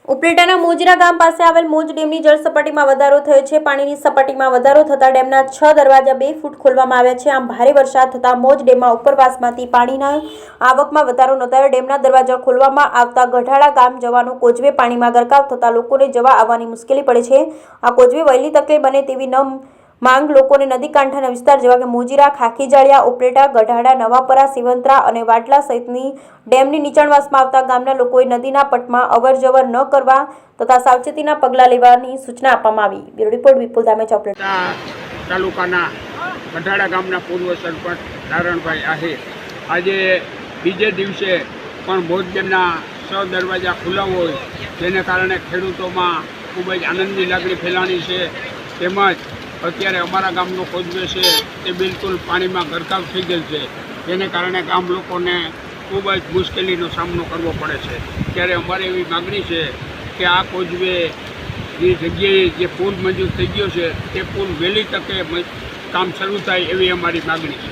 ઉપલેટાના મોજરા ગામ પાસે આવેલ મોજ ડેમની જળ સપાટીમાં વધારો થયો છે। પાણીની સપાટીમાં વધારો થતાં ડેમના 6 દરવાજા 2 ફૂટ ખોલવામાં આવ્યા છે। આમ ભારે વરસાદ થતાં મોજ ડેમમાં ઉપરવાસમાંથી પાણીના આવકમાં વધારો નોંધાયો। ડેમના દરવાજા ખોલવામાં આવતા ગઢાળા ગામ જવાનો કોઝવે પાણીમાં ગરકાવ થતાં લોકોને જવા આવવાની મુશ્કેલી પડે છે। આ કોઝવે વહેલી તકે બને તેવી માંગ લોકોને નદી કાંઠાના વિસ્તાર જેવા કે મોજીરા, ખાખીજાળિયા, ઉપલેટા, ગઢાડા, નવાપરા, સિવંત્રા અને વાટલા સહિતની ડેમની નીચાણવાસમાં આવતા ગામના લોકોએ નદીના પટમાં અવરજવર ન કરવા તથા સાવચેતીના પગલાં લેવાની સૂચના આપવામાં આવી। બ્યુરો રિપોર્ટ વિપુલ ધામેચા, ઉપલેટા તાલુકાના ગઢાડા ગામના પૂર્વ સરપંચ નારણભાઈ આહિર આજે બીજે દિવસે પણ મોજ ડેમના 6 દરવાજા ખુલ્લા હોય જેને કારણે ખેડૂતોમાં ખૂબ જ આનંદની લાગણી ફેલાણી છે। તેમજ અત્યારે અમારા ગામનો કોઝવે છે તે બિલકુલ પાણીમાં ગરકાવ થઈ ગયેલ છે, જેને કારણે ગામ લોકોને ખૂબ જ મુશ્કેલીનો સામનો કરવો પડે છે। ત્યારે અમારે એવી માગણી છે કે આ કોઝવેની જગ્યાએ જે પુલ મંજૂર થઈ ગયો છે તે પુલ વહેલી તકે કામ શરૂ થાય એવી અમારી માગણી છે।